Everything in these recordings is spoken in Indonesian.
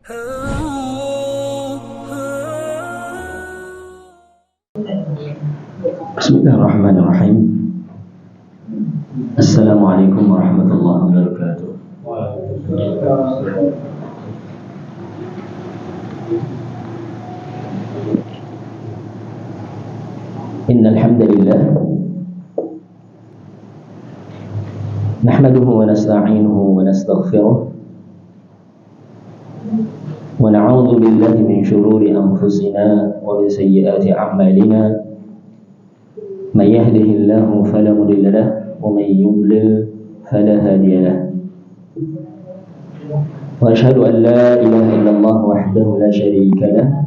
Bismillahirrahmanirrahim. Assalamualaikum warahmatullahi wabarakatuh. Innal hamdalillah nahmaduhu wa nasta'inuhu wa nastaghfiruh wa na'udzu billahi min shururi anfusina wa min sayyiati a'malina. من يهده الله فلا مضل له ومن يضلل فلا هادي له وأشهد أن لا إله إلا الله وحده لا شريك له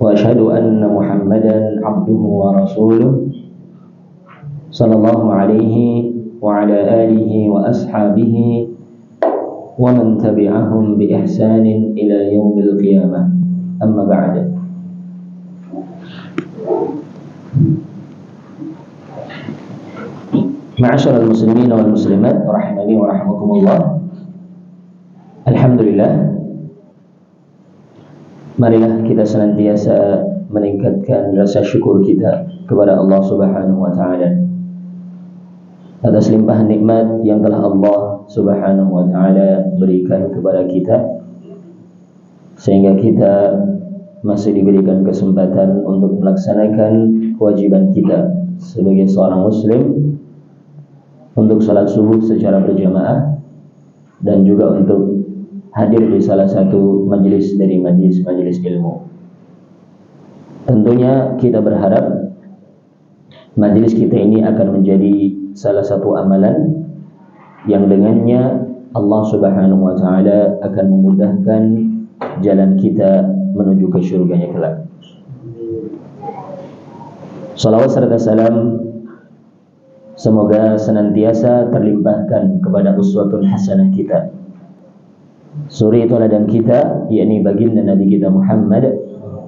وأشهد أن محمدا عبده ورسوله صلى الله عليه وعلى آله وأصحابه ومن تبعهم بإحسان إلى يوم القيامة. أما بعد. Ma'asyiral muslimin wal muslimat rahimani wa rahimakumullah. Alhamdulillah, marilah kita senantiasa meningkatkan rasa syukur kita kepada Allah Subhanahu wa taala atas limpahan nikmat yang telah Allah Subhanahu wa taala berikan kepada kita, sehingga kita masih diberikan kesempatan untuk melaksanakan kewajiban kita sebagai seorang muslim untuk salat subuh secara berjamaah dan juga untuk hadir di salah satu majelis dari majelis ilmu. Tentunya kita berharap majelis kita ini akan menjadi salah satu amalan yang dengannya Allah Subhanahu wa taala akan memudahkan jalan kita menuju ke surganya kelak. Salawat serta salam semoga senantiasa terlimpahkan kepada uswatun hasanah kita, suri teladan kita, yakni baginda Nabi kita Muhammad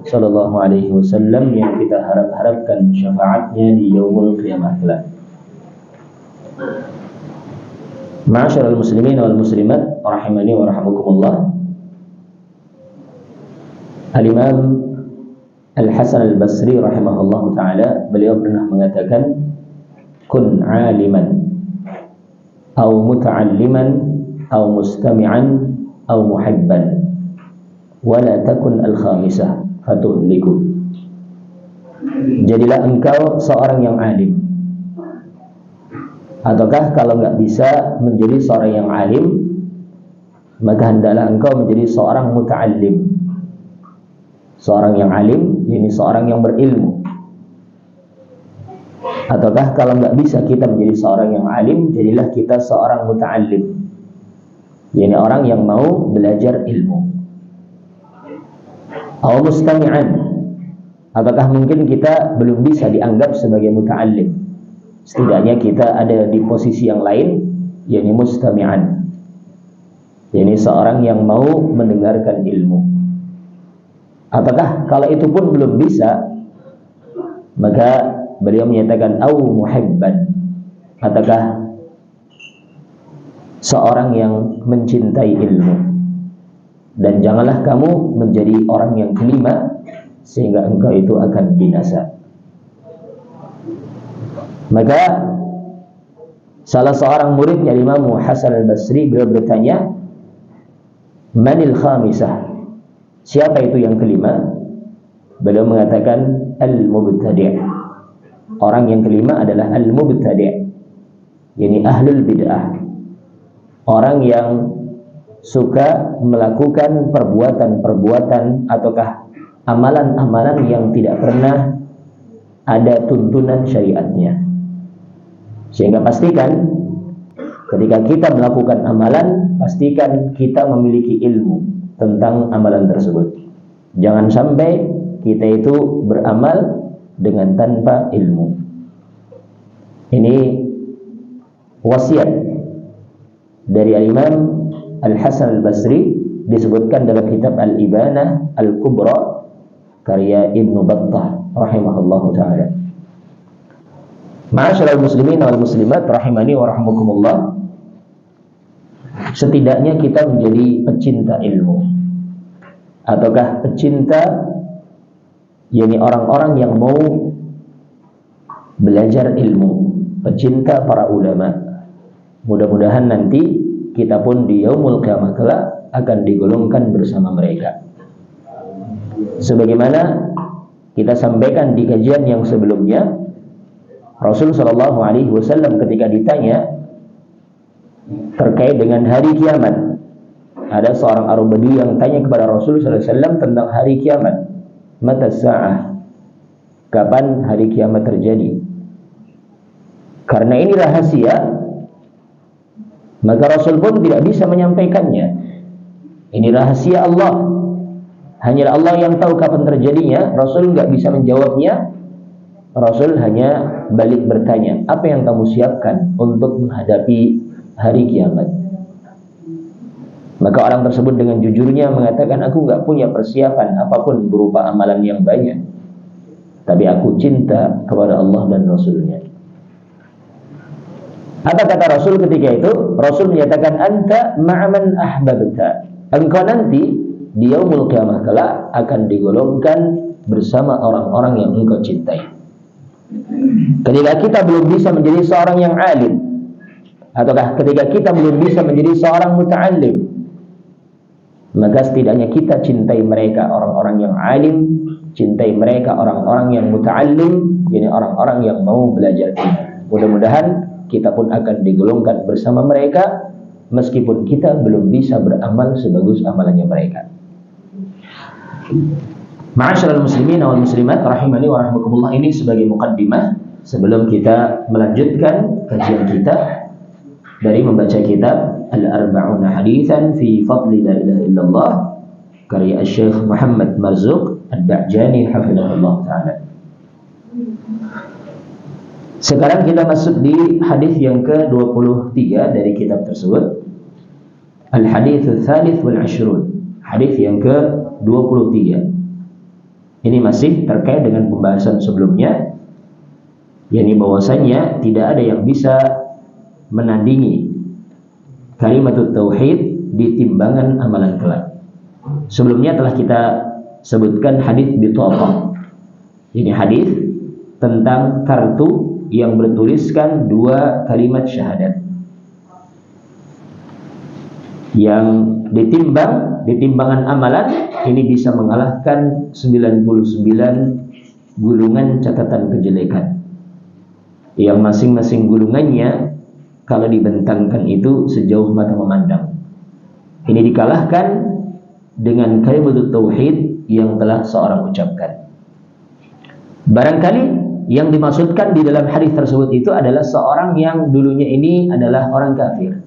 sallallahu alaihi wasallam, yang kita harapkan syafaatnya di yaumul qiyamah kelak. Ma'asyiral muslimin wal muslimat rahimani wa rahimakumullah. Al-Imam Al-Hasan Al-Basri rahimahullahu taala, beliau pernah mengatakan, kun aliman atau muta'alliman atau mustami'an atau muhibban wala takun al-khamisah fatuhliku. Jadilah engkau seorang yang alim, ataukah kalau enggak bisa menjadi seorang yang alim, maka hendaklah engkau menjadi seorang muta'allim. Seorang yang alim, yakni seorang yang berilmu. Ataukah kalau nggak bisa kita menjadi seorang yang alim, jadilah kita seorang muta'allim, yakni orang yang mau belajar ilmu. Atau mustami'an, ataukah mungkin kita belum bisa dianggap sebagai muta'allim, setidaknya kita ada di posisi yang lain, yakni mustami'an, yakni seorang yang mau mendengarkan ilmu. Ataukah kalau itu pun belum bisa, maka beliau menyatakan au muhibban, ataukah seorang yang mencintai ilmu. Dan janganlah kamu menjadi orang yang kelima sehingga engkau itu akan binasa. Maka salah seorang muridnya Imam Hasan Al-Basri, beliau bertanya, manil khamisah, siapa itu yang kelima? Beliau mengatakan al-mubtadi'. Orang yang kelima adalah al-mubtadi', yakni ahlul bid'ah, orang yang suka melakukan perbuatan-perbuatan ataukah amalan-amalan yang tidak pernah ada tuntunan syariatnya. Sehingga pastikan ketika kita melakukan amalan, pastikan kita memiliki ilmu tentang amalan tersebut. Jangan sampai kita itu beramal dengan tanpa ilmu. Ini wasiat dari Imam Al-Hasan Al-Basri, disebutkan dalam kitab Al-Ibanah Al-Kubra karya Ibnu Battah rahimahullahu ta'ala. Ma'asyiral muslimin wal muslimat rahimani wa rahimakumullah. Setidaknya kita menjadi pecinta ilmu. ataukah pecinta, yakni orang-orang yang mau belajar ilmu, pecinta para ulama. Mudah-mudahan nanti kita pun di yaumul qiyamah kelak akan digolongkan bersama mereka. Sebagaimana kita sampaikan di kajian yang sebelumnya, Rasul Shallallahu Alaihi Wasallam ketika ditanya terkait dengan hari kiamat, ada seorang Arab Badui yang tanya kepada Rasul Sallallahu Alaihi Wasallam tentang hari kiamat. Mata sa'ah, kapan hari kiamat terjadi? Karena ini rahasia, maka Rasul pun tidak bisa menyampaikannya. Ini rahasia Allah, hanyalah Allah yang tahu kapan terjadinya. Rasul nggak bisa menjawabnya. Rasul hanya balik bertanya, apa yang kamu siapkan untuk menghadapi hari kiamat? Maka orang tersebut dengan jujurnya mengatakan, aku nggak punya persiapan apapun berupa amalan yang banyak, tapi aku cinta kepada Allah dan Rasulnya. Apa kata Rasul ketika itu? Rasul menyatakan, anta ma'aman ahbabta, engkau nanti di yaumul qiyamah kelak akan digolongkan bersama orang-orang yang engkau cintai. Ketika kita belum bisa menjadi seorang yang alim, ataukah ketika kita belum bisa menjadi seorang muta'allim, maka setidaknya kita cintai mereka orang-orang yang alim, cintai mereka orang-orang yang muta'allim, yakni orang-orang yang mau belajar ilmu. Mudah-mudahan kita pun akan digolongkan bersama mereka, meskipun kita belum bisa beramal sebagus amalannya mereka. Ma'asyiral muslimin wal muslimat rahimani wa rahimakumullah, ini sebagai muqaddimah sebelum kita melanjutkan kajian kita dari membaca kitab Al-Arba'una Haditsan fi Fadli La Ilaha Illallah karya Syekh Muhammad Marzuq Ad-Da'jani hafizahullah taala. Sekarang kita masuk di hadis yang ke-23 dari kitab tersebut. Al-Haditsul Tsalits wal 'Ashrun, hadis yang ke-23. Ini masih terkait dengan pembahasan sebelumnya, yakni bahwasanya tidak ada yang bisa menandingi kalimatut tauhid di timbangan amalan kelak. Sebelumnya telah kita sebutkan hadis bitaqah. Ini hadis tentang kartu yang bertuliskan 2 kalimat syahadat, yang ditimbang di timbangan amalan ini bisa mengalahkan 99 gulungan catatan kejelekan, yang masing-masing gulungannya kalau dibentangkan itu sejauh mata memandang. Ini dikalahkan dengan kalimat tauhid yang telah seorang ucapkan. Barangkali yang dimaksudkan di dalam hadis tersebut itu adalah seorang yang dulunya ini adalah orang kafir,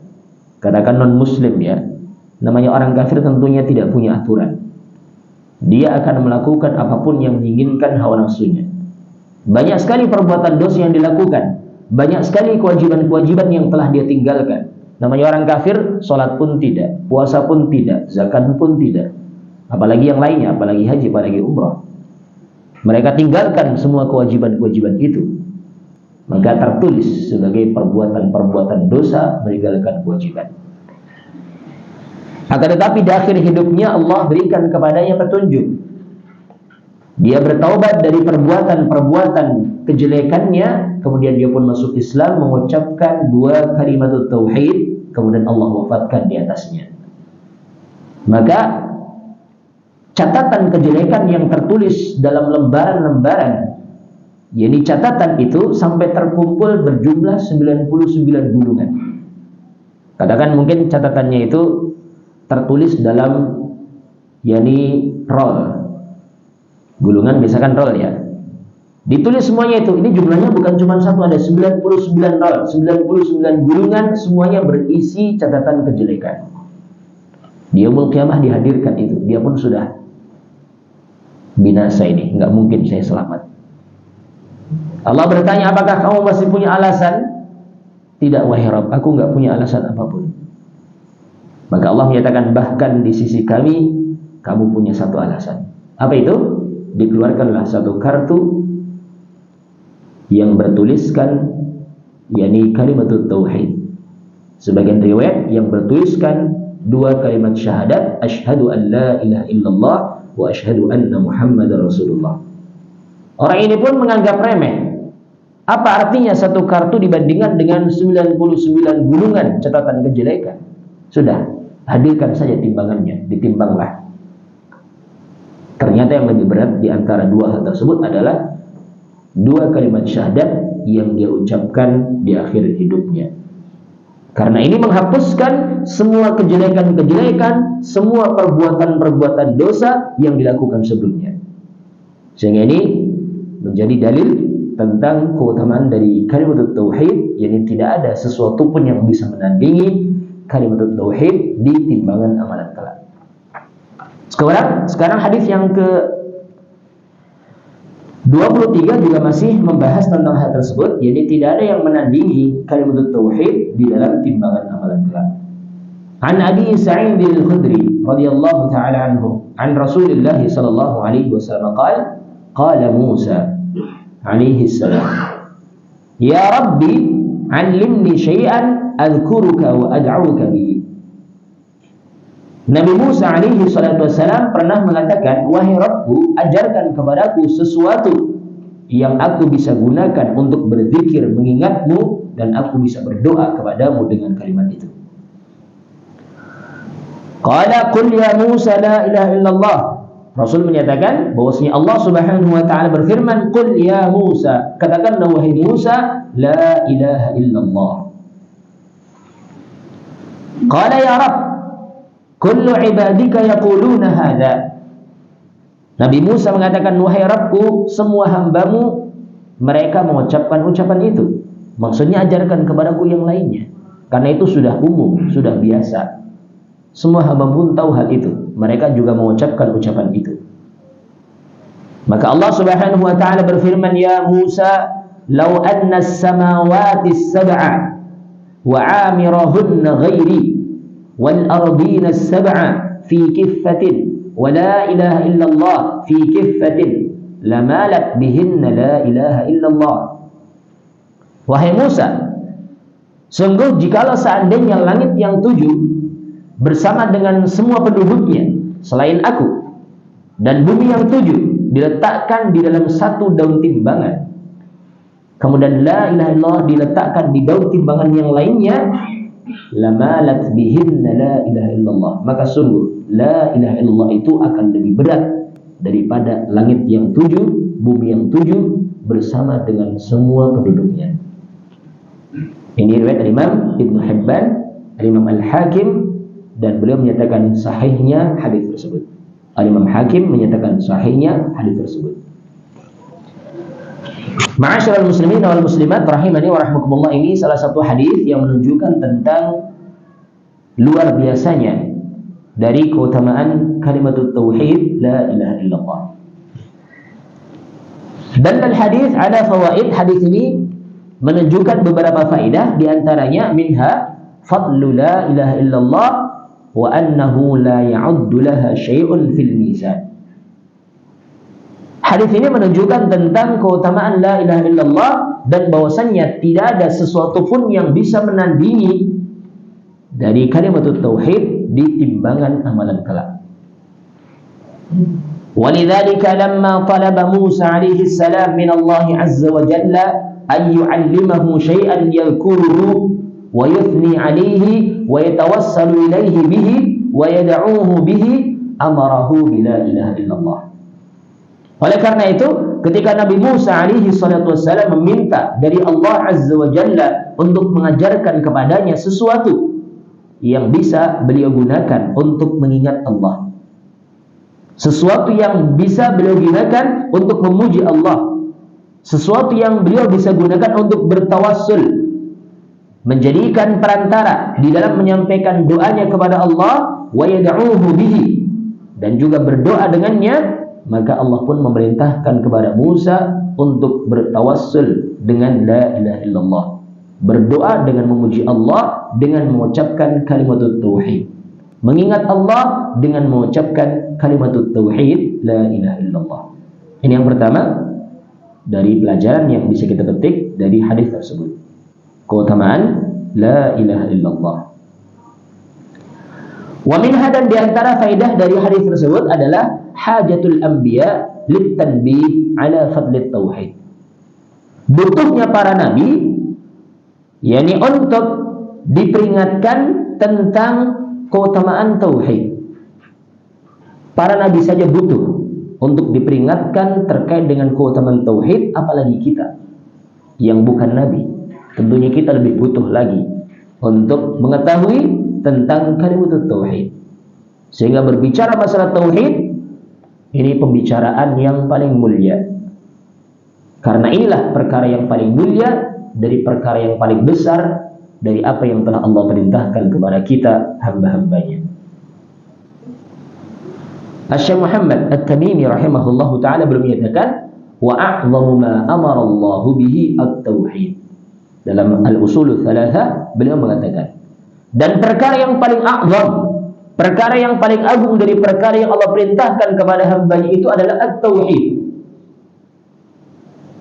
katakan non muslim ya. Namanya orang kafir tentunya tidak punya aturan. Dia akan melakukan apapun yang diinginkan hawa nafsunya. Banyak sekali perbuatan dosa yang dilakukan, banyak sekali kewajiban-kewajiban yang telah dia tinggalkan. Namanya orang kafir, sholat pun tidak, puasa pun tidak, zakat pun tidak, apalagi yang lainnya, apalagi haji, apalagi umrah. Mereka tinggalkan semua kewajiban-kewajiban itu, maka tertulis sebagai perbuatan-perbuatan dosa meninggalkan kewajiban. Akan tetapi di akhir hidupnya Allah berikan kepadanya petunjuk. Dia bertaubat dari perbuatan-perbuatan kejelekannya, kemudian dia pun masuk Islam, mengucapkan 2 kalimat tauhid, kemudian Allah wafatkan di atasnya. Maka catatan kejelekan yang tertulis dalam lembaran-lembaran, yakni catatan itu sampai terkumpul berjumlah 99 gulungan. Katakan mungkin catatannya itu tertulis dalam yakni roll. Gulungan misalkan roll ya. Ditulis semuanya itu. Ini jumlahnya bukan cuma satu, ada 99 roll, 99 gulungan, semuanya berisi catatan kejelekan. Di yaumul qiyamah dihadirkan itu. Dia pun sudah binasa ini, enggak mungkin saya selamat. Allah bertanya, apakah kamu masih punya alasan? Tidak wahai Rabb, aku enggak punya alasan apapun. Maka Allah menyatakan, bahkan di sisi kami kamu punya satu alasan. Apa itu? Dikeluarkanlah satu kartu yang bertuliskan yakni kalimatut tauhid. Sebagian riwayat yang bertuliskan dua kalimat syahadat, asyhadu an la ilaha illallah wa asyhadu anna Muhammadar Rasulullah. Orang ini pun menganggap remeh. Apa artinya satu kartu dibandingkan dengan 99 gulungan catatan kejelekan? Sudah, hadirkan saja timbangannya, ditimbanglah. Ternyata yang lebih berat di antara dua hal tersebut adalah dua kalimat syahadat yang dia ucapkan di akhir hidupnya. Karena ini menghapuskan semua kejelekan-kejelekan, semua perbuatan-perbuatan dosa yang dilakukan sebelumnya. Sehingga ini menjadi dalil tentang keutamaan dari kalimat tauhid, yakni tidak ada sesuatu pun yang bisa menandingi kalimat tauhid di timbangan amalan kelak. Sekarang hadis yang ke 23 juga masih membahas tentang hal tersebut, yakni tidak ada yang menandingi kalimat tauhid di dalam timbangan amalan kelak. An Abi Sa'id al-Khudri radhiyallahu ta'ala anhu, an Rasulillah sallallahu alaihi wasallam qala Musa alaihi salam, ya Rabbi allimni syai'an adhkuruka wa ad'uka bihi. Nabi Musa alaihi salatu wassalam pernah mengatakan, wahai Rabbku, ajarkan kepadaku sesuatu yang aku bisa gunakan untuk berzikir mengingatmu dan aku bisa berdoa kepadamu dengan kalimat itu. Qala qul ya Musa la ilaha illallah. Rasul menyatakan bahwasanya Allah Subhanahu wa taala berfirman, qul ya Musa, katakanlah wahai Musa, la ilaha illallah. Qala ya Rabb, kullu ibadika yaquluna hadza. Nabi Musa mengatakan, wahai Rabbku, semua hambamu mereka mengucapkan ucapan itu. Maksudnya ajarkan kepadaku yang lainnya. Karena itu sudah umum, sudah biasa. Semua hamba pun tahu hal itu. Mereka juga mengucapkan ucapan itu. Maka Allah Subhanahu wa taala berfirman, ya Musa, law anna as-samawati as-sab'a wa 'amirahunna ghairi wal ardina as-sab'a fi kiffatin wa la ilaha illallah fi kiffatin lamalat bihinna la ilaha illallah. Wahai Musa, sungguh jikalau seandainya langit yang 7 bersama dengan semua penduduknya selain aku, dan bumi yang 7 diletakkan di dalam satu daun timbangan, kemudian la ilaha illallah diletakkan di daun timbangan yang lainnya, lamalat bihinna la ilaha illallah, maka sungguh la ilaha illallah itu akan lebih berat daripada langit yang 7, bumi yang 7 bersama dengan semua penduduknya. Ini riwayat Imam Ibnu Hibban, Imam Al-Hakim, dan beliau menyatakan sahihnya hadis tersebut. Imam Hakim menyatakan sahihnya hadis tersebut. Ma'asyiral muslimin wal muslimat rahimani wa rahmakumullah, ini salah satu hadis yang menunjukkan tentang luar biasanya dari keutamaan kalimat tauhid la ilaha illallah. Dan al-hadis ada fawaid. Hadis ini menunjukkan beberapa faedah, di antaranya minha fadlu la ilaha illallah wa annahu la ya'uddu laha syai'un fil mizan. Hadis ini menunjukkan tentang keutamaan la ilaha illallah dan bahwasannya tidak ada sesuatu pun yang bisa menandingi dari kalimat tauhid di timbangan amalan kelak. Walidzalika lamma talaba Musa alaihi salam min Allah azza wa jalla an yu'allimahu syai'an yadhkuruhu wa yuthni alaihi wa yatawassalu ilaihi bihi wa yad'uhu bihi, amarahu bila ilaha illallah. Oleh karena itu, ketika Nabi Musa alaihi salatu wassalam meminta dari Allah azza wa jalla untuk mengajarkan kepadanya sesuatu yang bisa beliau gunakan untuk mengingat Allah, sesuatu yang bisa beliau gunakan untuk memuji Allah, sesuatu yang beliau bisa gunakan untuk bertawassul, menjadikan perantara di dalam menyampaikan doanya kepada Allah, wa yad'uhu bihi, dan juga berdoa dengannya, maka Allah pun memerintahkan kepada Musa untuk bertawassul dengan la ilaha illallah, berdoa dengan memuji Allah dengan mengucapkan kalimat tauhid, mengingat Allah dengan mengucapkan kalimat tauhid la ilaha illallah. Ini yang pertama dari pelajaran yang bisa kita petik dari hadis tersebut, keutamaan la ilaha illallah. Wa minha, dan diantara faedah dari hadis tersebut adalah hajatul anbiya litanbih ala fadlit tauhid. Butuhnya para nabi, yakni untuk diperingatkan tentang keutamaan tauhid. Para nabi saja butuh untuk diperingatkan terkait dengan keutamaan tauhid, apalagi kita yang bukan nabi. Tentunya kita lebih butuh lagi untuk mengetahui tentang kalimat tauhid. Sehingga berbicara masalah tauhid ini pembicaraan yang paling mulia. Karena inilah perkara yang paling mulia dari perkara yang paling besar dari apa yang telah Allah perintahkan kepada kita hamba-hambanya. Asy-Syaikh Muhammad At-Tamimi rahimahullahu taala bermenyatakan, wa a'dhamu ma amara Allah bihi at-tauhid. Dalam Al-Ushul Tsalatsa beliau mengatakan, dan perkara yang paling a'zam, perkara yang paling agung dari perkara yang Allah perintahkan kepada hambanya itu adalah at-tauhid.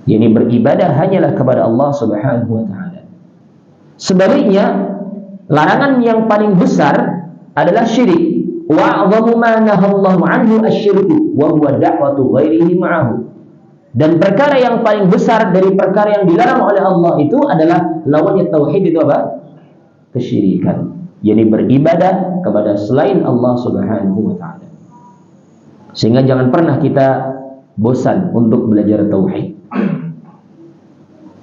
Yani beribadah hanyalah kepada Allah Subhanahu wa taala. Sebaliknya, larangan yang paling besar adalah syirik. Wa 'dhammu ma nahallahu 'anhu asy-syirku wa huwa da'watu ghairihi ma'ahu. Dan perkara yang paling besar dari perkara yang dilarang oleh Allah itu adalah lawannya tauhid itu apa? Kesyirikan. Yani beribadah kepada selain Allah Subhanahu wa taala. Sehingga jangan pernah kita bosan untuk belajar tauhid.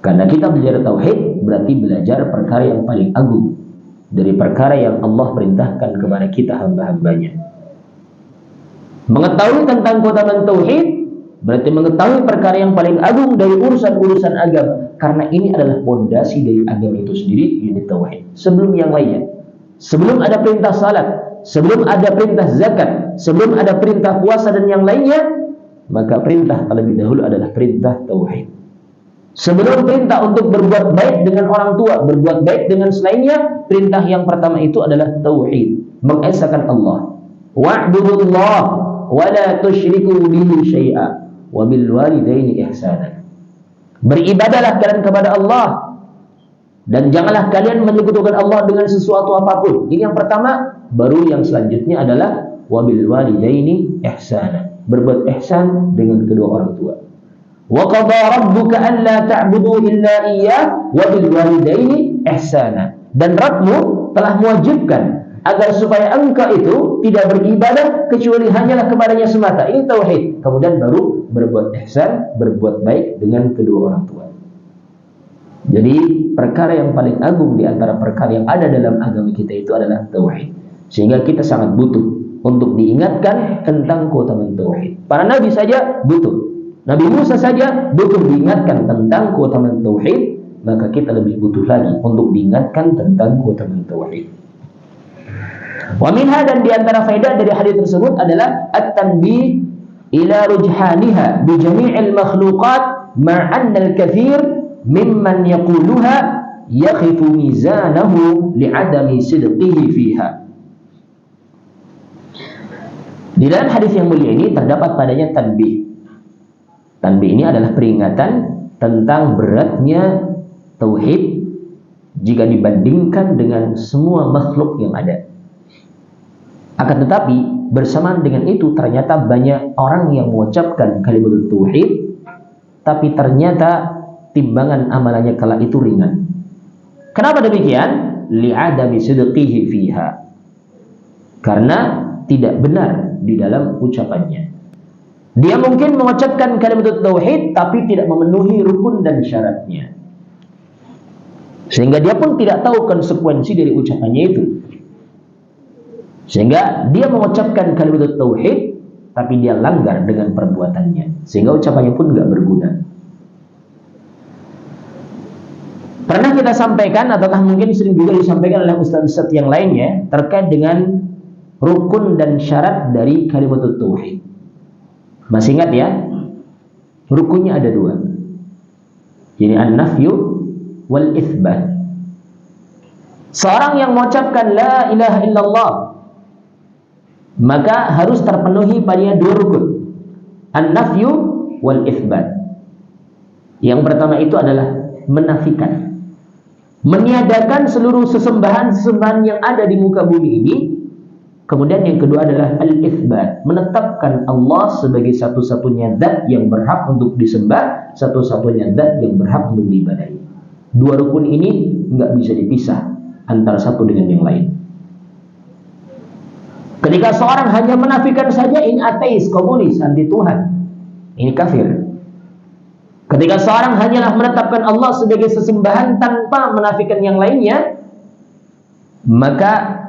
Karena kita belajar tauhid berarti belajar perkara yang paling agung dari perkara yang Allah perintahkan kepada kita hamba-hambanya. Mengetahui tentang keutamaan tauhid berarti mengetahui perkara yang paling agung dari urusan-urusan agama. Karena ini adalah fondasi dari agama itu sendiri, yaitu tauhid. Sebelum yang lainnya, sebelum ada perintah salat, sebelum ada perintah zakat, sebelum ada perintah puasa dan yang lainnya, maka perintah terlebih dahulu adalah perintah tauhid. Sebelum perintah untuk berbuat baik dengan orang tua, berbuat baik dengan selainnya, perintah yang pertama itu adalah tauhid, mengesahkan Allah. Wa'budullah wa la tusyriku bihi syai'a wa bil walidaini ihsana. Beribadahlah kalian kepada Allah dan janganlah kalian menyekutukan Allah dengan sesuatu apapun. Ini yang pertama. Baru yang selanjutnya adalah wa bil walidaini ihsana, berbuat ihsan dengan kedua orang tua. Wa qadha rabbuka alla ta'budu illa iyyah wa bil walidaini ihsana. Dan Rabbmu telah mewajibkan agar supaya engkau itu tidak beribadah kecuali hanyalah kepadanya semata. Ini tauhid. Kemudian baru berbuat ihsan, berbuat baik dengan kedua orang tua. Jadi perkara yang paling agung di antara perkara yang ada dalam agama kita itu adalah tauhid. Sehingga kita sangat butuh untuk diingatkan tentang keutamaan tauhid. Para nabi saja butuh. Nabi Musa saja butuh diingatkan tentang keutamaan tauhid, maka kita lebih butuh lagi untuk diingatkan tentang keutamaan tauhid. Wa minha, dan di antara faedah dari hadis tersebut adalah at-tanbih ila rujhaniha bi jami'il makhluqat ma'anna al-kathir mimman yaquluha yakhifu mizanahu li'adami sidqihi fiha. Di dalam hadis yang mulia ini terdapat padanya tanbih. Tanbih ini adalah peringatan tentang beratnya tauhid jika dibandingkan dengan semua makhluk yang ada. Akan tetapi bersamaan dengan itu ternyata banyak orang yang mengucapkan kalimat tauhid, tapi ternyata timbangan amalannya kala itu ringan. Kenapa demikian? Li'adami sidqihi fiha. Karena tidak benar di dalam ucapannya. Dia mungkin mengucapkan kalimat tauhid tapi tidak memenuhi rukun dan syaratnya. Sehingga dia pun tidak tahu konsekuensi dari ucapannya itu. Sehingga dia mengucapkan kalimat tauhid tapi dia langgar dengan perbuatannya. Sehingga ucapannya pun tidak berguna. Pernah kita sampaikan ataukah mungkin sering juga disampaikan oleh ustaz-ustaz yang lainnya terkait dengan rukun dan syarat dari kalimat tauhid. Masih ingat ya? Rukunnya ada dua. Jadi an-nafyu wal itsbat. Seorang yang mengucapkan la ilaha illallah maka harus terpenuhi padanya dua rukun. An-nafyu wal itsbat. Yang pertama itu adalah menafikan, meniadakan seluruh sesembahan-sesembahan yang ada di muka bumi ini Kemudian yang kedua adalah al-itsbat, menetapkan Allah sebagai satu-satunya zat yang berhak untuk disembah, satu-satunya zat yang berhak untuk diibadahi. Dua rukun ini nggak bisa dipisah antara satu dengan yang lain. Ketika seorang hanya menafikan saja, ini ateis, komunis, anti Tuhan, ini kafir. Ketika seorang hanyalah menetapkan Allah sebagai sesembahan tanpa menafikan yang lainnya, maka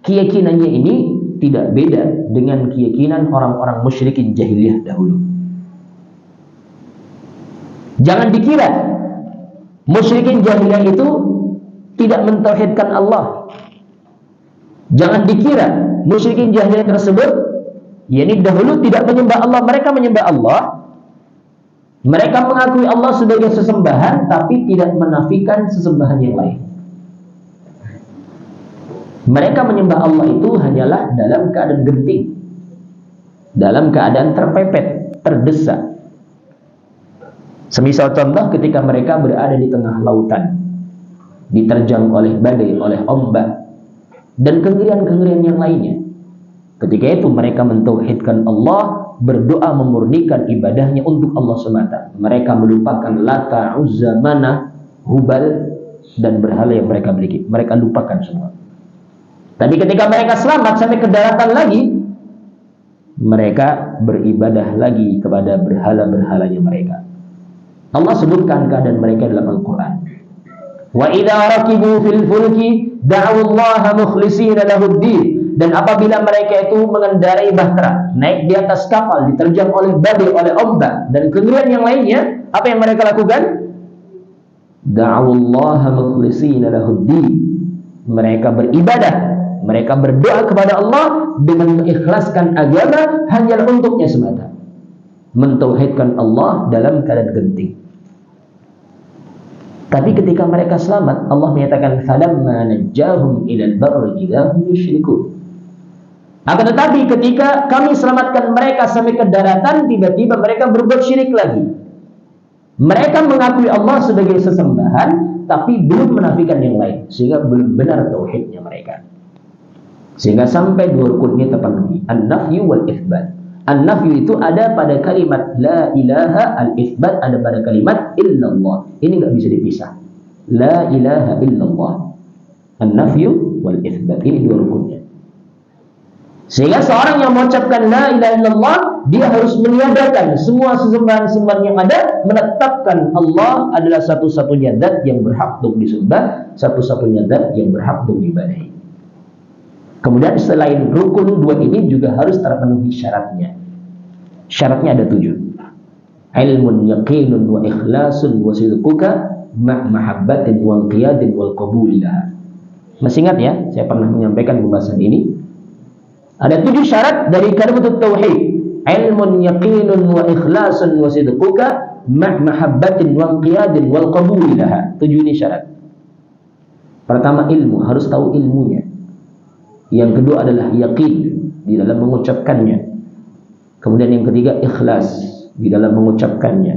keyakinannya ini tidak beda dengan keyakinan orang-orang musyrikin jahiliyah dahulu. Jangan dikira musyrikin jahiliyah itu tidak mentauhidkan Allah. Jangan dikira musyrikin jahiliyah tersebut yakni dahulu tidak menyembah Allah. Mereka menyembah Allah, mereka mengakui Allah sebagai sesembahan, tapi tidak menafikan sesembahan yang lain. Mereka menyembah Allah itu hanyalah dalam keadaan genting, dalam keadaan terpepet, terdesak. Semisal contoh ketika mereka berada di tengah lautan, diterjang oleh badai, oleh ombak, dan kengerian-kengerian yang lainnya. Ketika itu mereka mentauhidkan Allah, berdoa memurnikan ibadahnya untuk Allah semata. Mereka melupakan Lata, Uzza, Manah, Hubal, dan berhala yang mereka miliki. Mereka lupakan semua. Tapi ketika mereka selamat sampai ke daratan lagi, mereka beribadah lagi kepada berhala-berhalanya mereka. Allah sebutkan keadaan mereka dalam Al-Quran. Wa idza rakibu fil fulki da'u Allah mukhlishina lahud-din. Dan apabila mereka itu mengendarai bahtera, naik di atas kapal, diterjang oleh badai, oleh ombak, dan kengerian yang lainnya, apa yang mereka lakukan? Da'u Allah mukhlishina lahud-din. Mereka beribadah, mereka berdoa kepada Allah dengan mengikhlaskan agama hanya untuknya semata, mentauhidkan Allah dalam keadaan genting. Tapi ketika mereka selamat, Allah menyatakan falamma najjahum ilal barri idza hum yusyrikun. Akan tetapi ketika kami selamatkan mereka sampai ke daratan, tiba-tiba mereka berbuat syirik lagi. Mereka mengakui Allah sebagai sesembahan, tapi belum menafikan yang lain, sehingga belum benar tauhidnya mereka. Sehingga sampai dua rukun ini terpenuhi, an-nafyu wal itsbat. An-nafyu itu ada pada kalimat la ilaha, al-itsbat ada pada kalimat illallah. Ini nggak bisa dipisah. La ilaha illallah. An-nafyu wal itsbat, ini dua rukunnya. Sehingga seorang yang mengucapkan la ilaha illallah, dia harus meniadakan semua sesembahan-sembahan yang ada, menetapkan Allah adalah satu-satunya zat yang berhak untuk disembah, satu-satunya zat yang berhak untuk diibadahi. Kemudian selain rukun dua ini juga harus terpenuhi syaratnya. Syaratnya ada 7. Ilmun yaqinun wa ikhlasun wa sidquka mahabbatin wa qiyadin wal qabulilah. Masih ingat ya, saya pernah menyampaikan pembahasan ini. Ada 7 syarat dari kalimat tauhid. Ilmun yaqinun wa ikhlasun wa sidquka mahabbatin wa qiyadin wal qabulilah. 7 ini syarat. Pertama, ilmu, harus tahu ilmunya. Yang kedua adalah yaqin di dalam mengucapkannya. Kemudian yang ketiga ikhlas di dalam mengucapkannya.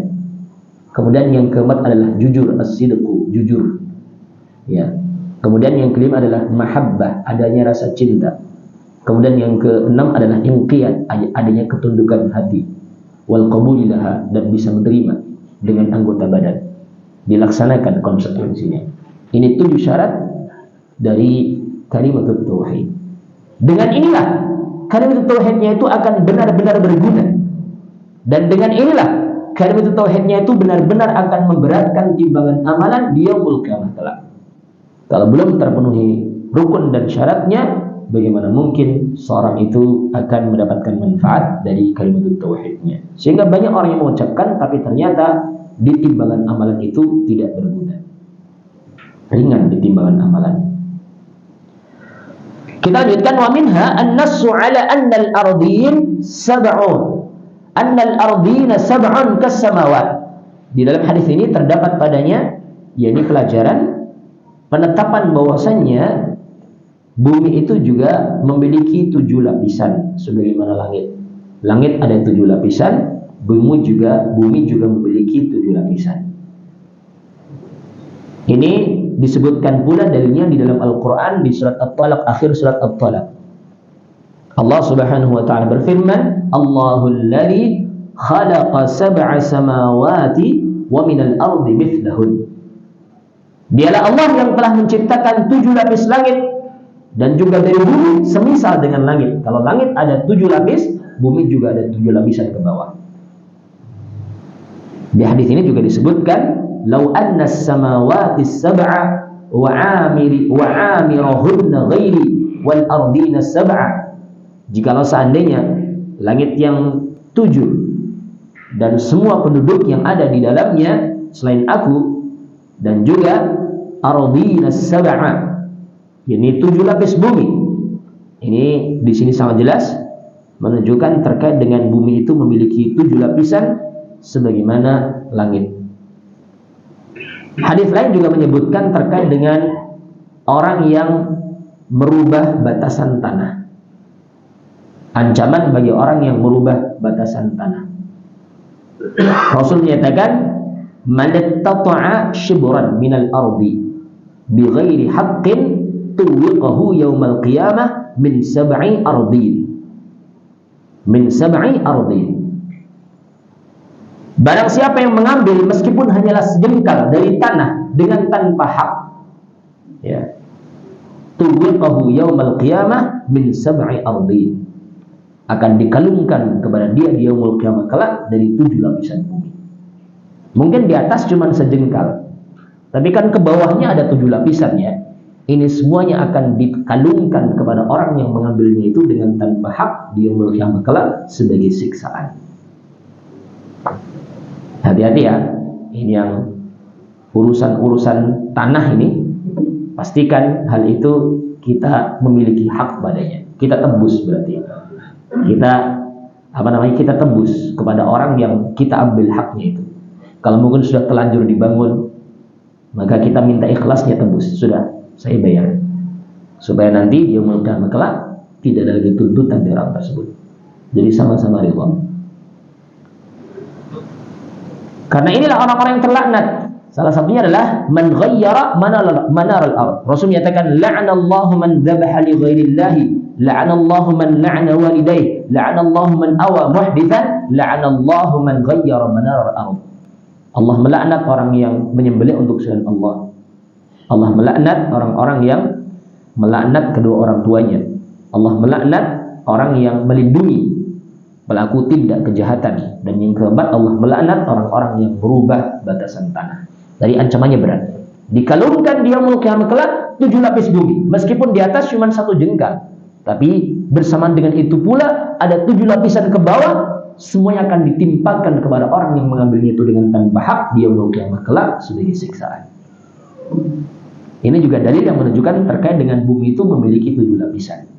Kemudian yang keempat adalah jujur, as-sidqu, jujur. Ya. Kemudian yang kelima adalah mahabbah, adanya rasa cinta. Kemudian yang keenam adalah inqiyad, adanya ketundukan hati. Wal qabulilah, dan bisa menerima dengan anggota badan. Dilaksanakan konsekuensinya. Ini 7 syarat dari kalimat tauhid. Dengan inilah kalimat tauhidnya itu akan benar-benar berguna. Dan dengan inilah kalimat tauhidnya itu benar-benar akan memberatkan timbangan amalan di yaumul qiyamah kelak. Kalau belum terpenuhi rukun dan syaratnya, bagaimana mungkin seorang itu akan mendapatkan manfaat dari kalimat tauhidnya? Sehingga banyak orang yang mengucapkan tapi ternyata di timbangan amalan itu tidak berguna. Ringan di timbangan amalan. Kita lanjutkan, wa minha an-nassu ala anna al-ardin sab'un. Anna al-ardina sab'un kas-samawat. Di dalam hadis ini terdapat padanya yakni pelajaran penetapan bahwasannya bumi itu juga memiliki 7 lapisan sebagaimana langit. Langit ada 7 lapisan, bumi juga memiliki 7 lapisan. Ini disebutkan pula dalilnya di dalam Al-Quran di surat At-Talaq, akhir surat At-Talaq. Allah Subhanahu wa taala berfirman, Allahul ladzi khalaqa sab'a samawati wa minal ardi mithlahun. Dialah Allah yang telah menciptakan 7 lapis langit dan juga dari bumi semisal dengan langit. Kalau langit ada 7 lapis, bumi juga ada 7 lapisan ke bawah. Di hadis ini juga disebutkan, "Lau anna as-samawati as-sab'a wa 'amirahunna ghairi wal ardina as-sab'a." Jikalau seandainya langit yang 7 dan semua penduduk yang ada di dalamnya selain aku, dan juga ardina as-sab'a, ini 7 lapis bumi. Ini di sini sangat jelas menunjukkan terkait dengan bumi itu memiliki 7 lapisan sebagaimana langit. Hadis lain juga menyebutkan terkait dengan orang yang merubah batasan tanah. Ancaman bagi orang yang merubah batasan tanah. Rasul menyatakan, "Man ittata'a shibran minal ardi bighairi haqqin tuwiqahu yaumal qiyamah min sab'i ardin." Min sab'i ardin. Barang siapa yang mengambil meskipun hanyalah sejengkal dari tanah dengan tanpa hak, ya, tuwiqahu yaumal qiyamah min sab'i ardin, akan dikalungkan kepada dia di yaumul qiyamah kelak dari 7 lapisan bumi. Mungkin di atas cuma sejengkal, tapi kan ke bawahnya ada 7 lapisannya. Ini semuanya akan dikalungkan kepada orang yang mengambilnya itu dengan tanpa hak di yaumul qiyamah kelak sebagai siksaan. Hati-hati ya, ini yang urusan-urusan tanah ini, pastikan hal itu kita memiliki hak padanya. Kita tebus berarti. Kita tebus kepada orang yang kita ambil haknya itu. Kalau mungkin sudah telanjur dibangun, maka kita minta ikhlasnya tebus. Sudah, saya bayar. Supaya nanti dia yaumul kelak tidak ada lagi tuntutan dari orang tersebut. Jadi sama-sama ridha. Karena inilah orang-orang yang terlaknat. Salah satunya adalah man ghayyara manar al-ard. Rasul menyatakan, la'anallahu man dzabaha li ghairillahi, la'anallahu man la'ana walidayhi, la'anallahu man awa muhdithan, la'anallahu man ghayyara manar al-ard. Allah melaknat orang yang menyembelih untuk selain Allah. Allah melaknat orang-orang yang melaknat kedua orang tuanya. Allah melaknat orang yang melindungi pelaku tindak kejahatan. Dan yang keempat, Allah melaknat orang-orang yang merubah batasan tanah. Dari ancamannya berat. Dikalungkan dia yaumul qiyamah kelak 7 lapis bumi. Meskipun di atas cuma 1 jengkal, tapi bersamaan dengan itu pula ada 7 lapisan ke bawah. Semuanya akan ditimpakan kepada orang yang mengambilnya itu dengan tanpa hak di yaumul qiyamah kelak sebagai siksaan. Ini juga dalil yang menunjukkan terkait dengan bumi itu memiliki 7 lapisan.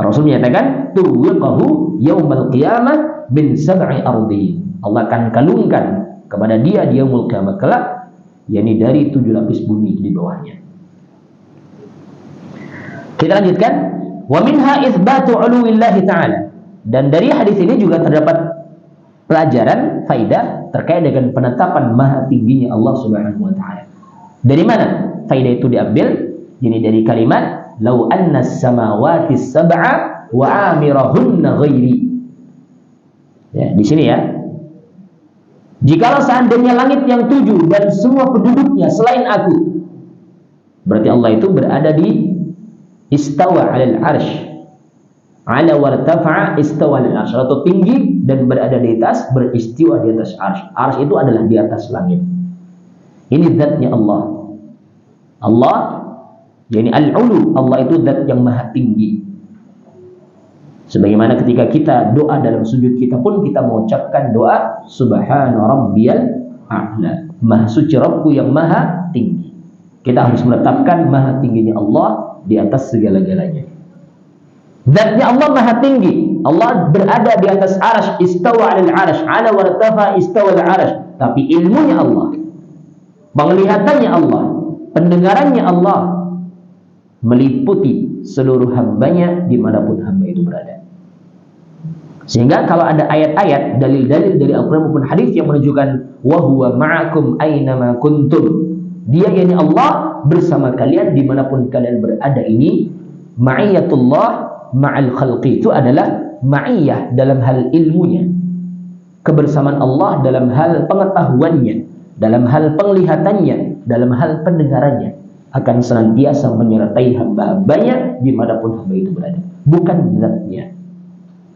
Rasul menyatakan, tuwiqahu yaumal qiyamah min sab'i ardin. Allah akan kalungkan kepada dia di yaumul qiyamah kelak, yakni dari 7 lapis bumi di bawahnya. Kita lanjutkan, wa minha itsbatu 'uluwillahi ta'ala. Dan dari hadis ini juga terdapat pelajaran, faidah terkait dengan penetapan maha tingginya Allah Subhanahu wa taala. Dari mana faidah itu diambil? Ini dari kalimat lau anna as-samawati as-sab'a wa 'amirahunna ghairi. Ya, di sini ya. Jikalau seandainya langit yang 7 dan semua penduduknya selain aku, berarti Allah itu berada di istawa 'alal 'arsy. Ala wartafa'a istawa 'alal 'arsy, atau tinggi dan berada di atas, beristiwa di atas 'arsy. 'Arsy itu adalah di atas langit. Ini zatnya Allah. Allah, yakni al-'ulu, Allah itu zat yang maha tinggi. Sebagaimana ketika kita doa dalam sujud kita pun kita mengucapkan doa subhana rabbiyal a'la, maha suci Rabbku yang maha tinggi. Kita harus menetapkan maha tingginya Allah di atas segala-galanya. Zatnya Allah maha tinggi. Allah berada di atas arsy, istawa 'alal 'arsy, 'ala wartafa istawa 'alal 'arsy. Tapi ilmunya Allah, penglihatannya Allah, pendengarannya Allah meliputi seluruh hambanya dimanapun hamba itu berada. Sehingga kalau ada ayat-ayat, dalil-dalil dari Al-Quran maupun hadis yang menunjukkan wa huwa ma'akum aynama kuntum, dia yakni Allah bersama kalian dimanapun kalian berada, ini ma'iyatullah ma'al khalqi itu adalah ma'iyah dalam hal ilmunya, kebersamaan Allah dalam hal pengetahuannya, dalam hal penglihatannya, dalam hal pendengarannya, akan senantiasa menyertai hamba-hambanya dimanapun hamba itu berada. Bukan zatnya.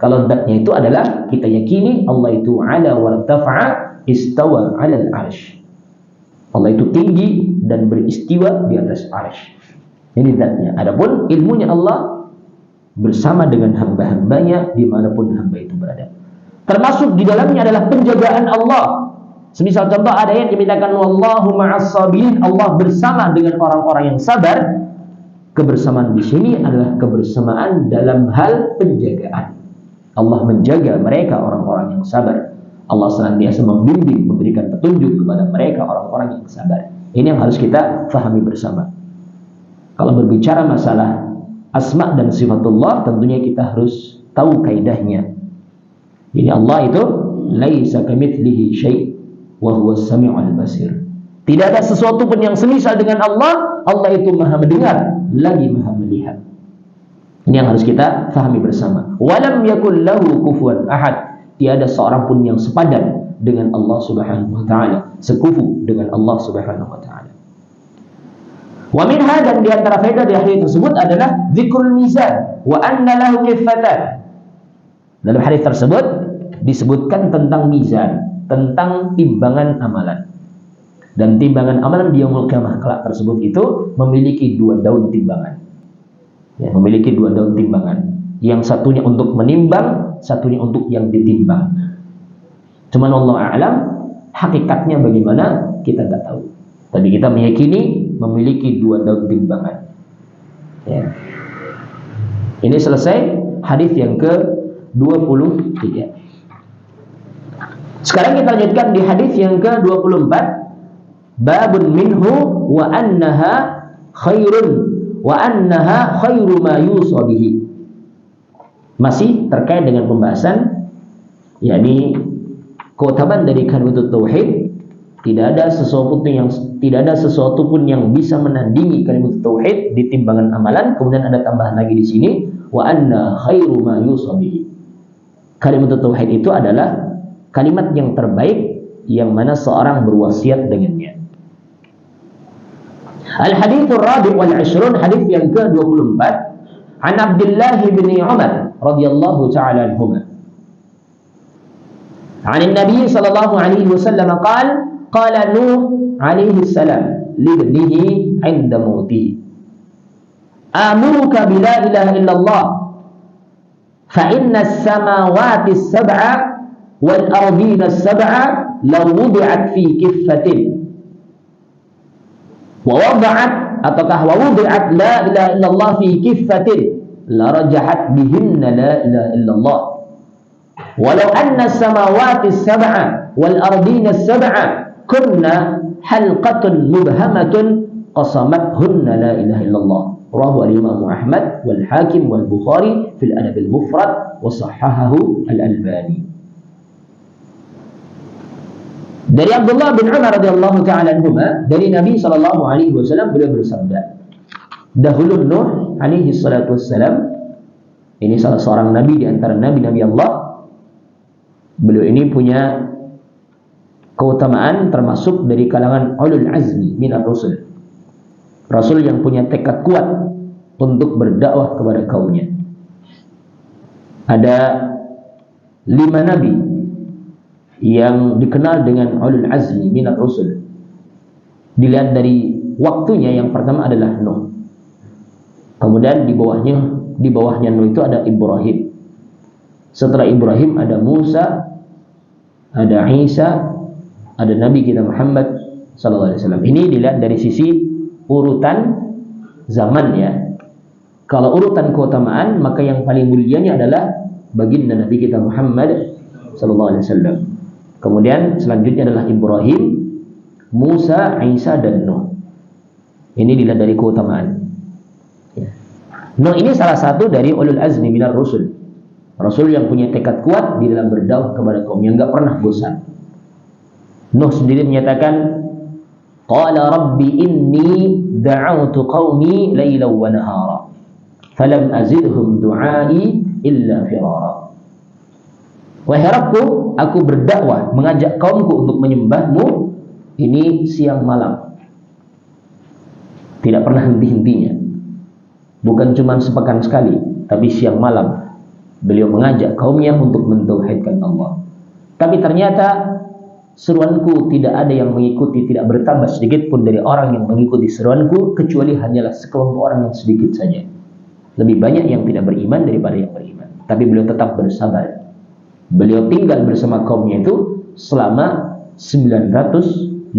Kalau zatnya itu adalah kita yakini Allah itu ala wartafa'a istawa ala al-arsh. Allah itu tinggi dan beristiwa di atas arsh. Ini zatnya. Adapun ilmunya Allah bersama dengan hamba-hambanya dimanapun hamba itu berada. Termasuk di dalamnya adalah penjagaan Allah. Semisal contoh ada ayat yang menyatakan wallahu ma'as sabirin, Allah bersama dengan orang-orang yang sabar. Kebersamaan di sini adalah kebersamaan dalam hal penjagaan. Allah menjaga mereka orang-orang yang sabar. Allah senantiasa membimbing, memberikan petunjuk kepada mereka orang-orang yang sabar. Ini yang harus kita fahami bersama. Kalau berbicara masalah asma dan sifatullah, tentunya kita harus tahu kaidahnya. Ini Allah itu laisa kamitslihi syai' wa huwas sami'ul basir. Tidak ada sesuatu pun yang semisal dengan Allah. Allah itu Maha mendengar lagi Maha melihat. Ini yang harus kita fahami bersama. Walam yakul lahu kufuwan ahad. Tiada seorang pun yang sepadan dengan Allah Subhanahu wa taala, sekufu dengan Allah Subhanahu wa taala. Wa minha, dan di antara faedah dari hadis tersebut adalah zikrul mizan wa anna lahu kiffatan. Dalam hadis tersebut disebutkan tentang mizan, tentang timbangan amalan. Dan timbangan amalan di yaumul qiyamah kelak tersebut itu memiliki 2 daun timbangan. Ya, memiliki 2 daun timbangan. Yang satunya untuk menimbang, satunya untuk yang ditimbang. Cuman Allah a'lam, hakikatnya bagaimana kita tidak tahu. Tapi kita meyakini memiliki 2 daun timbangan. Ya. Ini selesai hadis yang ke-23. Sekarang kita lanjutkan di hadis yang ke-24. Babun minhu wa annaha khairun wa annaha khairu ma yusa bihi. Masih terkait dengan pembahasan yakni keutamaan dari kalimat tauhid. Tidak ada sesuatu pun yang bisa menandingi kalimat tauhid di timbangan amalan. Kemudian ada tambahan lagi di sini wa anna khairu ma yusa bihi. Kalimat tauhid itu adalah kalimat yang terbaik yang mana seorang berwasiat dengannya. Al-hadithur rabi' wal 'ishrun, hadits yang ke-24. An Abdullah bin Umar radhiyallahu ta'ala anhuma. An Nabi sallallahu alaihi wasallam qala Nuh alaihi salam li ibnihi 'inda mautihi. Amuruka bila ilaha illallah fa inna as-samawati as-sab'a wal ardina as-sab'a law wudi'at fi kiffatin wa wada'at ataukah wa wudi'at la ilaha illallah fi kiffatin la rajahat bihinna la ilaha illallah walau anna as-samawati as-sab'a wal ardina as-sab'a kunna halqatun mubhamatun qasamathunna la ilaha illallah. Rawahu al-Imam Ahmad wal Hakim wal Bukhari fil Adab al-Mufrad wa sahhahahu al-Albani. Dari Abdullah bin Umar radhiyallahu ta'ala anhuma, dari Nabi sallallahu alaihi wasallam, beliau bersabda, dahulu Nuh alaihi salatu wassalam, ini salah seorang nabi di antara nabi-nabi Allah. Beliau ini punya keutamaan termasuk dari kalangan ulul azmi minar rusul. Rasul yang punya tekad kuat untuk berdakwah kepada kaumnya. Ada 5 nabi yang dikenal dengan ulul azmi minar rusul. Dilihat dari waktunya, yang pertama adalah Nuh. Kemudian di bawahnya Nuh itu ada Ibrahim. Setelah Ibrahim ada Musa, ada Isa, ada Nabi kita Muhammad sallallahu alaihi wasallam. Ini dilihat dari sisi urutan zaman ya. Kalau urutan keutamaan, maka yang paling mulianya adalah baginda Nabi kita Muhammad sallallahu alaihi wasallam. Kemudian selanjutnya adalah Ibrahim, Musa, Isa dan Nuh. Ini dilihat dari keutamaan. Ya. Nuh ini salah satu dari ulul azmi minar rusul. Rasul yang punya tekad kuat di dalam berdakwah kepada kaum, yang enggak pernah bosan. Nuh sendiri menyatakan, qala rabbi inni da'awtu qaumi laylan wa nahara. falam azidhum du'ai illa firara. Wahai Rabbku, aku berdakwah mengajak kaumku untuk menyembahmu ini siang malam, tidak pernah henti-hentinya. Bukan cuma sepekan sekali, tapi siang malam beliau mengajak kaumnya untuk mentauhidkan Allah. Tapi ternyata seruanku tidak ada yang mengikuti, tidak bertambah sedikit pun dari orang yang mengikuti seruanku, kecuali hanyalah sekelompok orang yang sedikit saja. Lebih banyak yang tidak beriman daripada yang beriman. Tapi beliau tetap bersabar. Beliau tinggal bersama kaumnya itu selama 950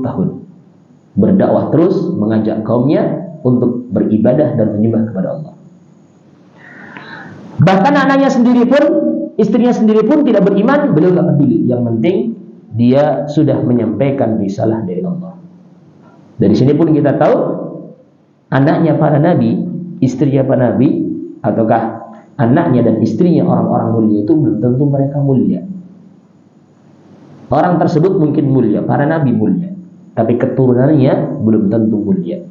tahun. Berdakwah terus, mengajak kaumnya untuk beribadah dan menyembah kepada Allah. Bahkan anaknya sendiri pun, istrinya sendiri pun tidak beriman, beliau tidak peduli. Yang penting dia sudah menyampaikan risalah dari Allah. Dari sini pun kita tahu anaknya para nabi, istrinya para nabi, ataukah anaknya dan istrinya orang-orang mulia itu belum tentu mereka mulia. Orang tersebut mungkin mulia, para nabi mulia, tapi keturunannya belum tentu mulia.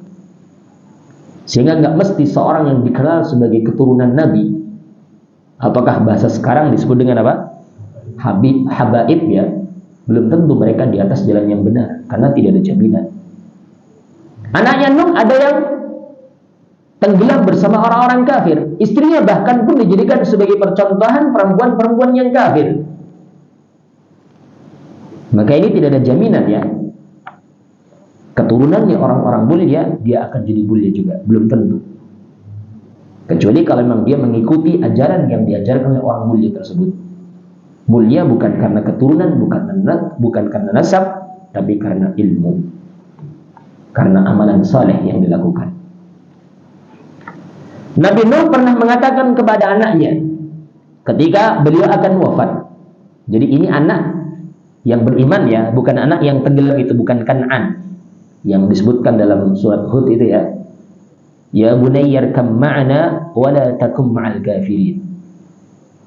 Sehingga nggak mesti seorang yang dikenal sebagai keturunan nabi, ataukah bahasa sekarang disebut dengan apa? Habaib ya, belum tentu mereka di atas jalan yang benar, karena tidak ada jaminan. Anaknya Nuh ada yang tenggelam bersama orang-orang kafir. Istrinya bahkan pun dijadikan sebagai percontohan perempuan-perempuan yang kafir. Maka ini tidak ada jaminan ya. Keturunannya orang-orang mulia, dia akan jadi mulia juga. Belum tentu. Kecuali kalau memang dia mengikuti ajaran yang diajarkan oleh orang mulia tersebut. Mulia bukan karena keturunan, bukan karena nasab, tapi karena ilmu. Karena amalan saleh yang dilakukan. Nabi Nuh pernah mengatakan kepada anaknya ketika beliau akan wafat. Jadi ini anak yang beriman ya, bukan anak yang tenggelam itu, bukan Kan'an yang disebutkan dalam surat Hud itu ya. Ya bunayya arkam ma'ana wa la takum ma'al kafirin.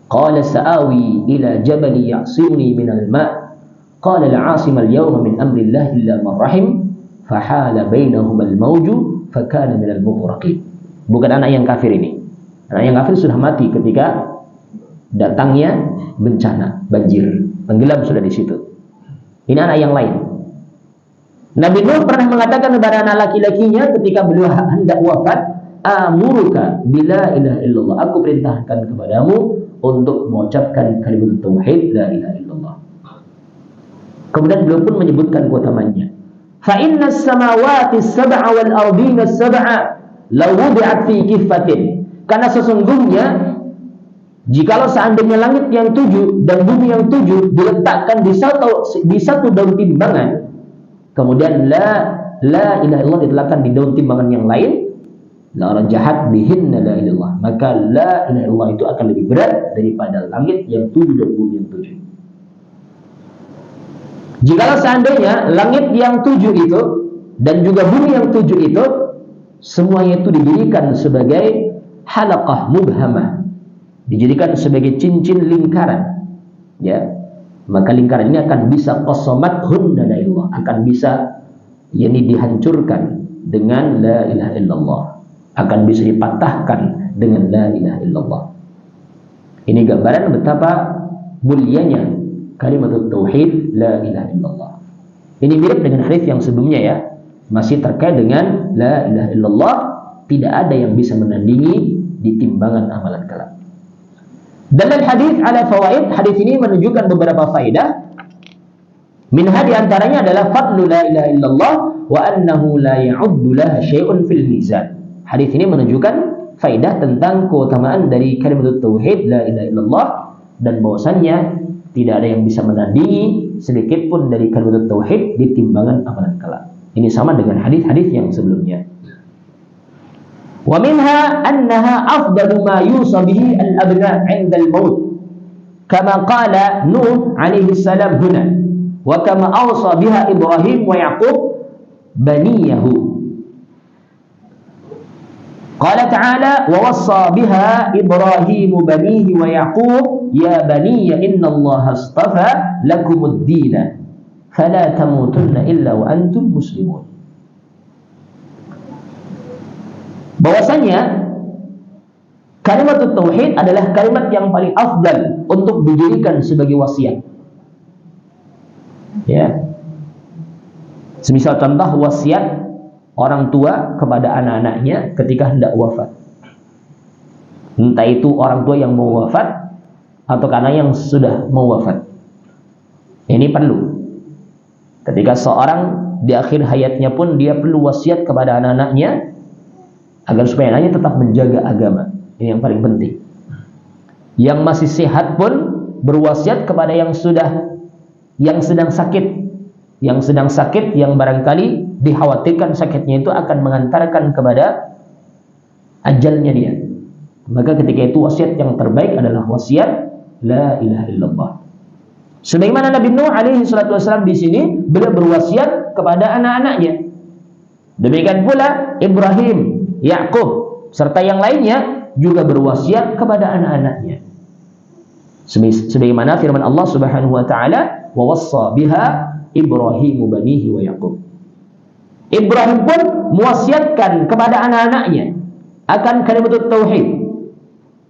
Qala sa'awi ila jabali ya'simuni minal ma'. Qala la 'asima al-yawma min amri Allah illa man rahim. Fahala bainahuma al-mawju fakana minal mughraqin. Bukan anak yang kafir ini. Anak yang kafir sudah mati ketika datangnya bencana, banjir, tenggelam sudah di situ. Ini anak yang lain. Nabi Nuh pernah mengatakan kepada anak laki-lakinya ketika beliau hendak wafat, amuruka bila ilaha illallah. Aku perintahkan kepadamu untuk mengucapkan kalimat tauhid la ilaha illallah. Kemudian beliau pun menyebutkan keutamaannya. Fa inna as-samawati as-sab'a wal ardina as-sab'a law wudi'at fi kiffatin. Karena sesungguhnya jikalau seandainya langit yang 7 dan bumi yang 7 diletakkan di satu daun timbangan, kemudian la ilaha illallah diletakkan di daun timbangan yang lain, la rajahat bihinna la ilallah, maka la ilaha illallah itu akan lebih berat daripada langit yang 7 dan bumi yang 7. Jikalau seandainya langit yang 7 itu dan juga bumi yang 7 itu semuanya itu didirikan sebagai halaqah mubhamah, dijadikan sebagai cincin lingkaran, ya, maka lingkaran ini akan bisa qasamat hunna la ilallah, akan bisa yakni dihancurkan dengan la ilaha illallah, akan bisa dipatahkan dengan la ilaha illallah. Ini gambaran betapa mulianya kalimat tauhid la ilaha illallah. Ini mirip dengan hadis yang sebelumnya ya, masih terkait dengan la ilaha illallah, tidak ada yang bisa menandingi di timbangan amalan kelak. Dalam hadis ala fawaid, hadis ini menunjukkan beberapa faedah. Minha di antaranya adalah fadlu la ilaha illallah wa annahu la ya'uddu laha syai'un fil mizan. Hadis ini menunjukkan faedah tentang keutamaan dari kalimat tauhid la ilaha illallah dan bahwasannya tidak ada yang bisa menandingi sedikit pun dari kalimat tauhid di timbangan amalan kelak. Ini sama dengan hadis-hadis yang sebelumnya. Wa minha annaha afdalu ma yusa bihi al-abna 'inda al-maut. Kama qala Nuh alaihi salam huna wa kama awsa biha Ibrahim wa Yaqub baniyahu. Qala ta'ala wa wassa biha Ibrahim banihi wa Yaqub ya baniya innallaha astafa lakumud-din fala tamutunna illa wa antum muslimun. Bahwasanya Kalimat tauhid adalah kalimat yang paling afdal untuk dijadikan sebagai wasiat. Ya. Semisal contoh wasiat orang tua kepada anak-anaknya ketika hendak wafat. Entah itu orang tua yang mau wafat atau karena yang sudah mau wafat. Ini perlu. Ketika seorang di akhir hayatnya pun dia perlu wasiat kepada anak-anaknya agar supaya anaknya tetap menjaga agama. Ini yang paling penting. Yang masih sehat pun berwasiat kepada yang sedang sakit. Yang sedang sakit, yang barangkali dikhawatirkan sakitnya itu akan mengantarkan kepada ajalnya dia. Maka ketika itu wasiat yang terbaik adalah wasiat la ilaha illallah. Sebagaimana Nabi Nuh alaihi salatu wasallam di sini beliau berwasiat kepada anak-anaknya. Demikian pula Ibrahim, Yakub serta yang lainnya juga berwasiat kepada anak-anaknya. Sebagaimana firman Allah Subhanahu wa taala, "Wa wassa biha Ibrahim banihi wa Yaqub." Ibrahim pun mewasiatkan kepada anak-anaknya akan kalimat tauhid,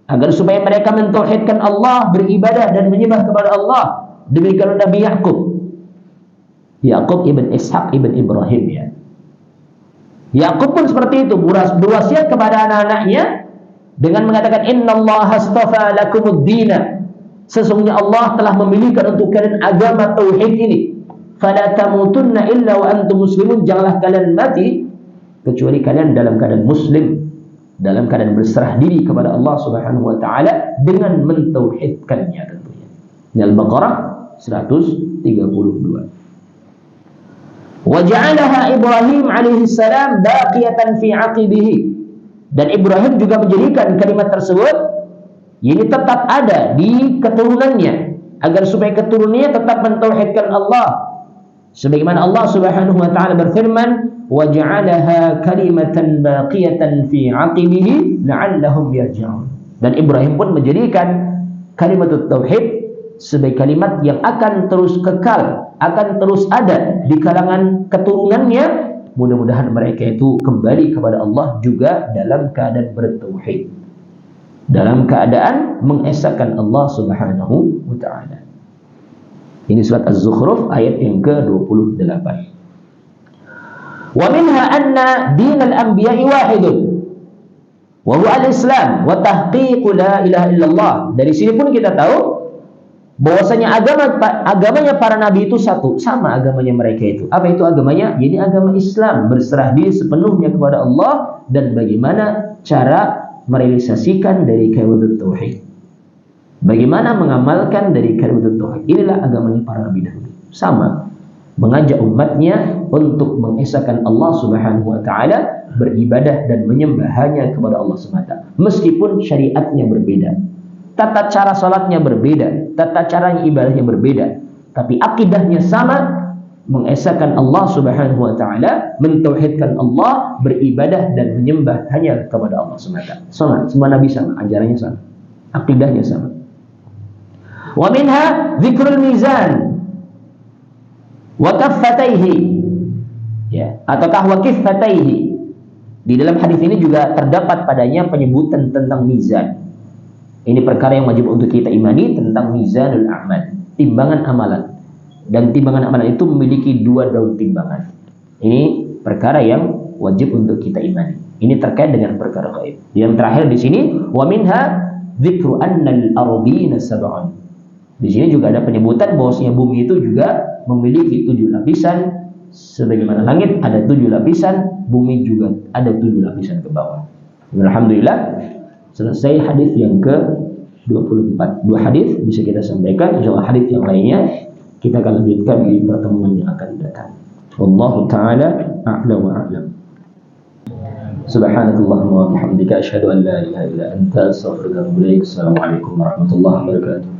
agar supaya mereka mentauhidkan Allah, beribadah dan menyembah kepada Allah. Demikian Nabi Yakub. Yakub ibn Ishaq ibn Ibrahim, ya. Yakub pun seperti itu, berwasiat kepada anak-anaknya dengan mengatakan, "Innallaha astafa lakumuddina." Sesungguhnya Allah telah memilihkan untuk kalian agama tauhid ini. Fala tamutunna illa wa antum muslimun. Janganlah kalian mati kecuali kalian dalam keadaan muslim, dalam keadaan berserah diri kepada Allah Subhanahu wa taala dengan mentauhidkannya tentunya. Al-Baqarah 132. Wa ja'alaha Ibrahim alaihi salam baqiyatan fi 'aqibihi. Dan Ibrahim juga menjadikan kalimat tersebut ini tetap ada di keturunannya agar supaya keturunannya tetap mentauhidkan Allah. Sebagaimana Allah Subhanahu wa taala berfirman, "Wa ja'alaha kalimatan baqiyatan fi 'aqibihi la'allahum yarji'un." Dan Ibrahim pun menjadikan kalimat tauhid sebagai kalimat yang akan terus kekal, akan terus ada di kalangan keturunannya. Mudah-mudahan mereka itu kembali kepada Allah juga dalam keadaan bertauhid, dalam keadaan mengesahkan Allah Subhanahu wa taala. Ini surat Az-Zukhruf ayat yang ke-28. Wa minha anna dinal anbiya'i wahidun wa huwa al-Islam wa tahqiqu la ilaha illallah. Dari sini pun kita tahu bahwasanya agamanya para nabi itu satu, sama agamanya mereka itu. Apa itu agamanya? Jadi agama Islam, berserah diri sepenuhnya kepada Allah dan bagaimana cara merealisasikan dari kalimat tauhid. Bagaimana mengamalkan dari kalimat tauhid. Inilah agamanya para nabi dahulu. Sama, mengajak umatnya untuk mengesahkan Allah Subhanahu wa taala, beribadah dan menyembah hanya kepada Allah semata. Meskipun syariatnya berbeda, tata cara salatnya berbeda, tata cara ibadahnya berbeda, tapi akidahnya sama, mengesahkan Allah Subhanahu wa taala, mentauhidkan Allah, beribadah dan menyembah hanya kepada Allah semata. Sama, semua nabi sama, ajarannya sama, akidahnya sama. Wa minha dzikrul mizan wa kaffataihi, ya, ataukah wa kiffataihi. Di dalam hadis ini juga terdapat padanya penyebutan tentang mizan. Ini perkara yang wajib untuk kita imani tentang mizanul a'mal, timbangan amalan. Dan timbangan amalan itu memiliki 2 daun timbangan. Ini perkara yang wajib untuk kita imani. Ini terkait dengan perkara gaib. Yang terakhir di sini, wa minha dzikru annal ardina sab'un. Di sini juga ada penyebutan bahwasanya bumi itu juga memiliki 7 lapisan. Sebagaimana langit ada 7 lapisan, bumi juga ada 7 lapisan ke bawah. Alhamdulillah, selesai hadis yang ke-24. 2 hadis bisa kita sampaikan. Insyaallah hadis yang lainnya kita akan lanjutkan di pertemuan yang akan datang. Wallahu taala a'lam wa a'lam. Subhanakallahumma wa bihamdika asyhadu an la ilaha illa anta astaghfiruka wa atubu ilaik. Assalamualaikum warahmatullahi wabarakatuh.